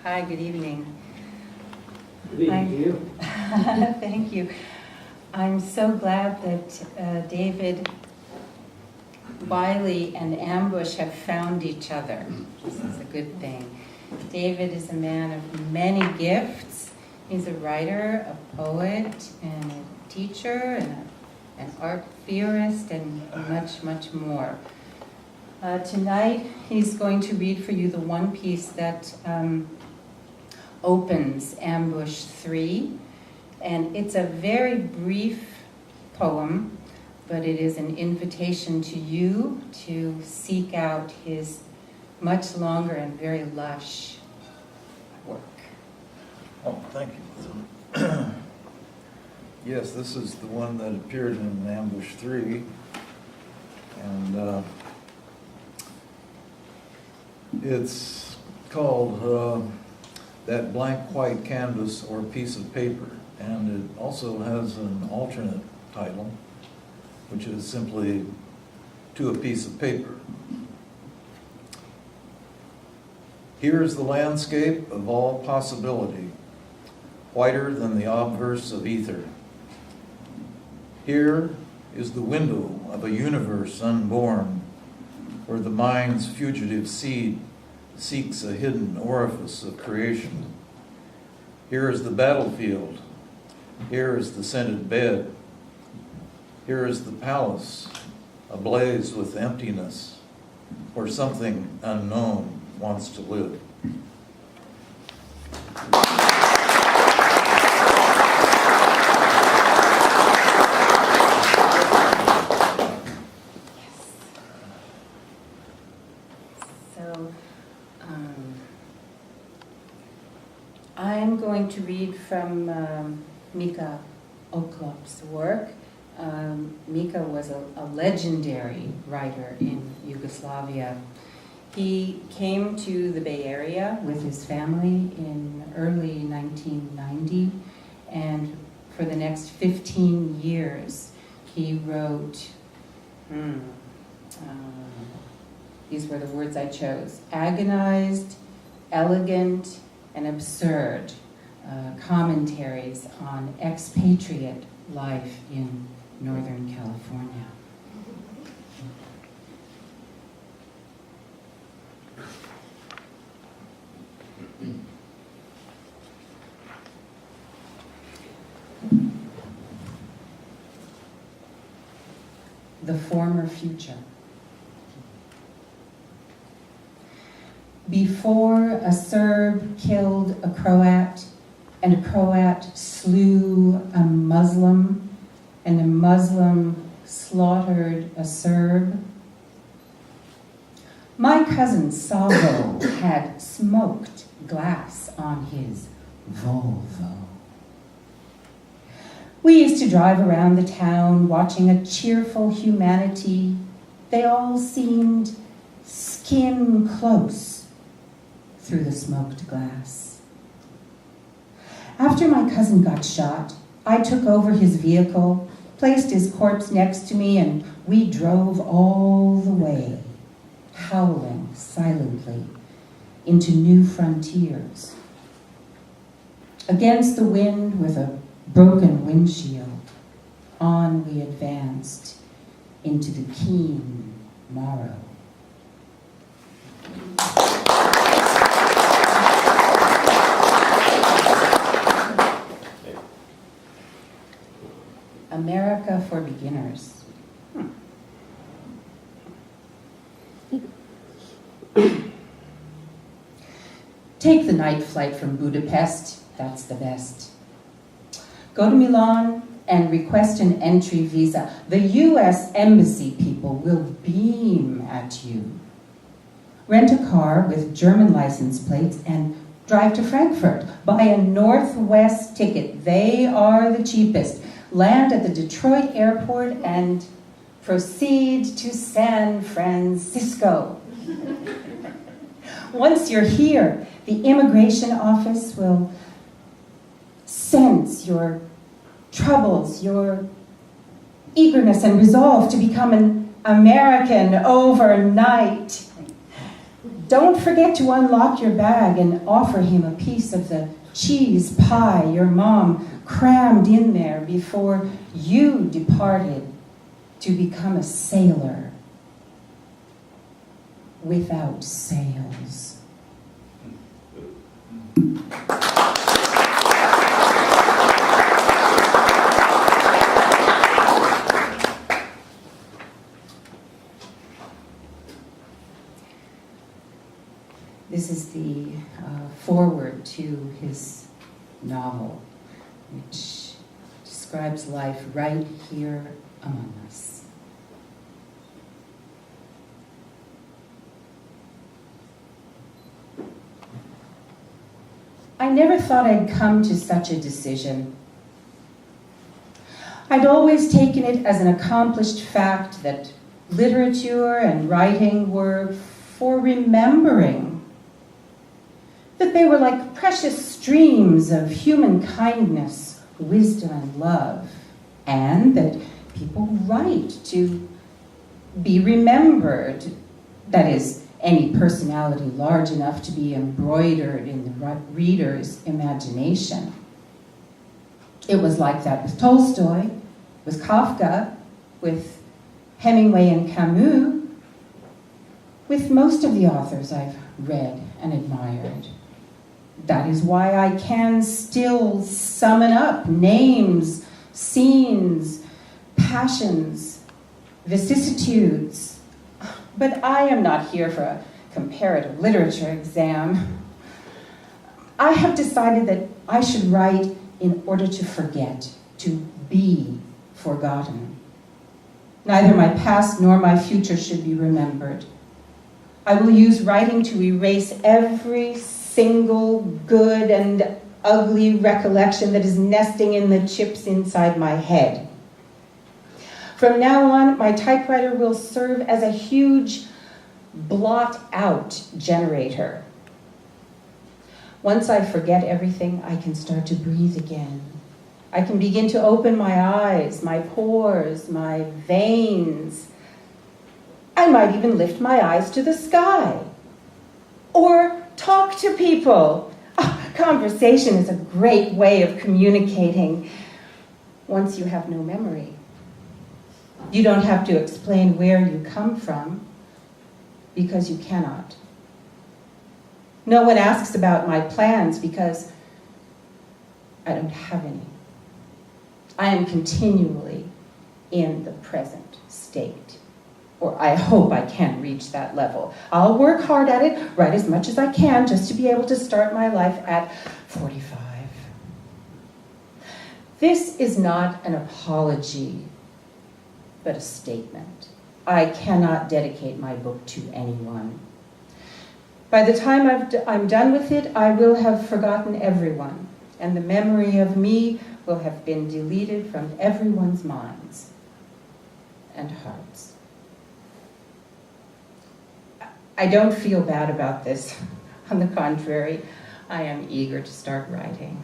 Hi, good evening. Good evening to you. Thank you. I'm so glad that David Wiley and Ambush have found each other. This is a good thing. David is a man of many gifts. He's a writer, a poet, and a teacher, and an art theorist, and much, much more. Tonight, he's going to read for you the one piece that opens Ambush 3. And it's a very brief poem, but it is an invitation to you to seek out his much longer and very lush work. Oh, thank you. Yes, this is the one that appeared in Ambush 3. And it's called That Blank White Canvas or Piece of Paper. And it also has an alternate title, which is simply To a Piece of Paper. Here is the landscape of all possibility, whiter than the obverse of ether. Here is the window of a universe unborn, where the mind's fugitive seed seeks a hidden orifice of creation. Here is the battlefield. Here is the scented bed. Here is the palace, ablaze with emptiness, where something unknown wants to live. So, I'm going to read from Mika Oklop's work. Mika was a legendary writer in Yugoslavia. He came to the Bay Area with his family in early 1990, and for the next 15 years he wrote, these were the words I chose, agonized, elegant, and absurd commentaries on expatriate life in Northern California. The former future. Before a Serb killed a Croat, and a Croat slew a Muslim, and a Muslim slaughtered a Serb, my cousin Salvo had smoked glass on his Volvo. We used to drive around the town watching a cheerful humanity. They all seemed skin close through the smoked glass. After my cousin got shot, I took over his vehicle, placed his corpse next to me, and we drove all the way, howling silently, into new frontiers. Against the wind with a broken windshield, on we advanced into the keen morrow. America for beginners. Take the night flight from Budapest, that's the best. Go to Milan and request an entry visa. The US Embassy people will beam at you. Rent a car with German license plates and drive to Frankfurt. Buy a Northwest ticket. They are the cheapest. Land at the Detroit airport and proceed to San Francisco. Once you're here, the immigration office will sense your troubles, your eagerness and resolve to become an American overnight. Don't forget to unlock your bag and offer him a piece of the cheese pie your mom crammed in there before you departed to become a sailor without sails. This is the foreword to his novel, which describes life right here among us. I never thought I'd come to such a decision. I'd always taken it as an accomplished fact that literature and writing were for remembering, that they were like precious streams of human kindness, wisdom, and love, and that people write to be remembered, that is, any personality large enough to be embroidered in the reader's imagination. It was like that with Tolstoy, with Kafka, with Hemingway and Camus, with most of the authors I've read and admired. That is why I can still summon up names, scenes, passions, vicissitudes. But I am not here for a comparative literature exam. I have decided that I should write in order to forget, to be forgotten. Neither my past nor my future should be remembered. I will use writing to erase every single good and ugly recollection that is nesting in the chips inside my head. From now on, my typewriter will serve as a huge blot-out generator. Once I forget everything, I can start to breathe again. I can begin to open my eyes, my pores, my veins. I might even lift my eyes to the sky. Or talk to people. Oh, conversation is a great way of communicating once you have no memory. You don't have to explain where you come from because you cannot. No one asks about my plans because I don't have any. I am continually in the present state. Or I hope I can reach that level. I'll work hard at it, write as much as I can, just to be able to start my life at 45. This is not an apology, but a statement. I cannot dedicate my book to anyone. By the time I'm done with it, I will have forgotten everyone, and the memory of me will have been deleted from everyone's minds and hearts. I don't feel bad about this. On the contrary, I am eager to start writing.